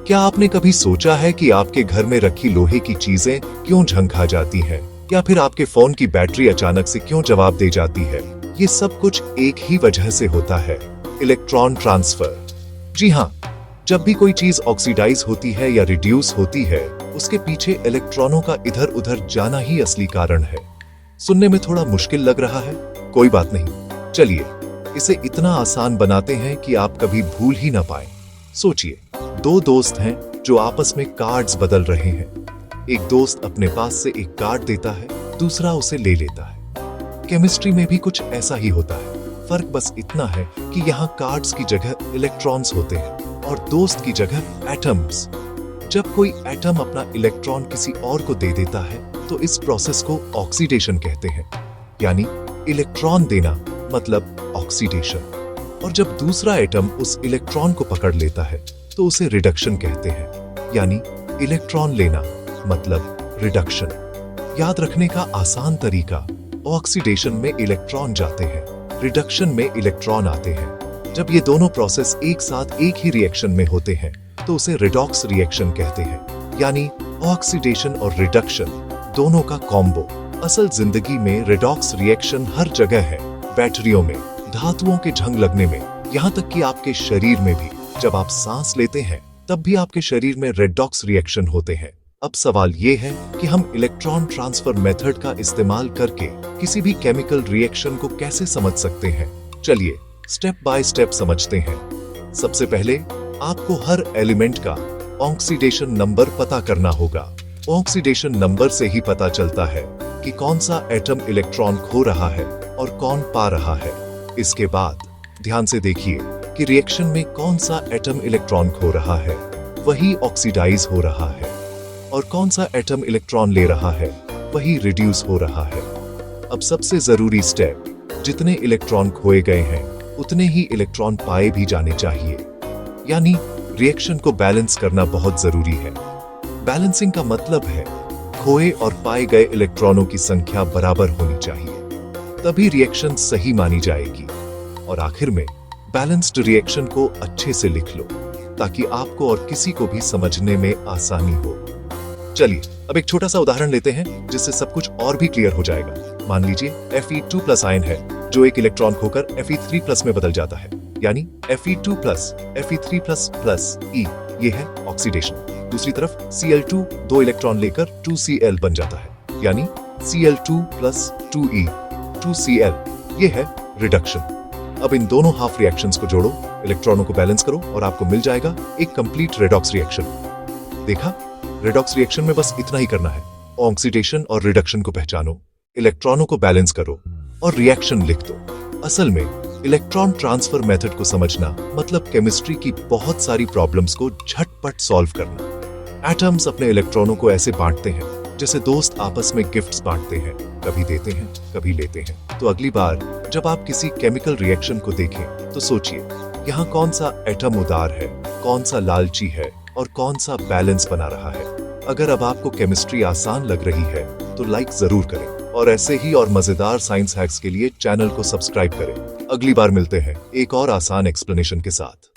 क्या आपने कभी सोचा है कि आपके घर में रखी लोहे की चीजें क्यों झंखा जाती हैं? या फिर आपके फोन की बैटरी अचानक से क्यों जवाब दे जाती है? ये सब कुछ एक ही वजह से होता है, इलेक्ट्रॉन ट्रांसफर। जी हाँ, जब भी कोई चीज ऑक्सीडाइज होती है या रिड्यूस होती है, उसके पीछे इलेक्ट्रॉनों का इधर उधर जाना ही असली कारण है। सुनने में थोड़ा मुश्किल लग रहा है? कोई बात नहीं, चलिए इसे इतना आसान बनाते हैं कि आप कभी भूल ही ना पाए। सोचिए, दो दोस्त हैं जो आपस में कार्ड्स बदल रहे हैं। एक दोस्त अपने पास से एक कार्ड देता है, दूसरा उसे ले लेता है। केमिस्ट्री में भी कुछ ऐसा ही होता है। फर्क बस इतना है कि यहाँ कार्ड्स की जगह इलेक्ट्रॉन्स होते हैं और दोस्त की जगह एटम्स। जब कोई एटम अपना इलेक्ट्रॉन किसी और को दे देता है तो इस प्रोसेस को ऑक्सीडेशन कहते हैं, यानी इलेक्ट्रॉन देना मतलब ऑक्सीडेशन। और जब दूसरा एटम उस इलेक्ट्रॉन को पकड़ लेता है तो उसे रिडक्शन कहते हैं, यानी इलेक्ट्रॉन लेना मतलब रिडक्शन। याद रखने का आसान तरीका, ऑक्सीडेशन में इलेक्ट्रॉन जाते हैं, रिडक्शन में इलेक्ट्रॉन आते हैं। जब ये दोनों प्रोसेस एक साथ एक ही रिएक्शन में होते हैं तो उसे रिडॉक्स रिएक्शन कहते हैं, यानी ऑक्सीडेशन और रिडक्शन दोनों का कॉम्बो। असल जिंदगी में रिडॉक्स रिएक्शन हर जगह है, बैटरियों में, धातुओं के जंग लगने में, यहाँ तक कि आपके शरीर में भी। जब आप सांस लेते हैं तब भी आपके शरीर में रेडॉक्स रिएक्शन होते हैं। अब सवाल ये है कि हम इलेक्ट्रॉन ट्रांसफर मेथड का इस्तेमाल करके किसी भी केमिकल रिएक्शन को कैसे समझ सकते हैं। चलिए स्टेप बाय स्टेप समझते हैं। सबसे पहले आपको हर एलिमेंट का ऑक्सीडेशन नंबर पता करना होगा। ऑक्सीडेशन नंबर से ही पता चलता है कि कौन सा एटम इलेक्ट्रॉन खो रहा है और कौन पा रहा है। इसके बाद ध्यान से देखिए कि रिएक्शन में कौन सा एटम इलेक्ट्रॉन खो रहा है, वही ऑक्सीडाइज हो रहा है, और कौन सा एटम इलेक्ट्रॉन ले रहा है, वही रिड्यूस हो रहा है। अब सबसे जरूरी स्टेप, जितने इलेक्ट्रॉन खोए गए हैं उतने ही इलेक्ट्रॉन पाए भी जाने चाहिए, यानी रिएक्शन को बैलेंस करना बहुत जरूरी है। बैलेंसिंग का मतलब है खोए और पाए गए इलेक्ट्रॉनों की संख्या बराबर होनी चाहिए, तभी रिएक्शन सही मानी जाएगी। और आखिर में बैलेंस्ड रिएक्शन को अच्छे से लिख लो ताकि आपको और किसी को भी समझने में आसानी हो। चलिए अब एक छोटा सा उदाहरण लेते हैं जिससे सब कुछ और भी क्लियर हो जाएगा। मान लीजिए Fe2+ आयन है जो एक इलेक्ट्रॉन खोकर Fe3+ में बदल जाता है, यानी Fe2+ Fe3++ E, ये है ऑक्सीडेशन। दूसरी तरफ Cl2 दो इलेक्ट्रॉन लेकर 2Cl बन जाता है, यानी Cl2+2E 2Cl, ये है रिडक्शन। अब इन दोनों हाफ रिएक्शंस को जोड़ो, इलेक्ट्रॉनों को बैलेंस करो और आपको मिल जाएगा एक कंप्लीट रेडॉक्स रिएक्शन। देखा, रेडॉक्स रिएक्शन में बस इतना ही करना है। ऑक्सीडेशन और रिडक्शन को पहचानो, इलेक्ट्रॉनों को बैलेंस करो और रिएक्शन लिख दो। असल में इलेक्ट्रॉन ट्रांसफर मेथड को समझना मतलब केमिस्ट्री की बहुत सारी प्रॉब्लम्स को झटपट सॉल्व करना। एटम्स अपने इलेक्ट्रॉनों को ऐसे बांटते हैं जैसे दोस्त आपस में गिफ्ट्स बांटते हैं, कभी देते हैं कभी लेते हैं। तो अगली बार जब आप किसी केमिकल रिएक्शन को देखें तो सोचिए यहाँ कौन सा एटम उदार है, कौन सा लालची है और कौन सा बैलेंस बना रहा है। अगर अब आपको केमिस्ट्री आसान लग रही है तो लाइक जरूर करें और ऐसे ही और मजेदार साइंस हैक्स के लिए चैनल को सब्सक्राइब करें। अगली बार मिलते हैं एक और आसान एक्सप्लेनेशन के साथ।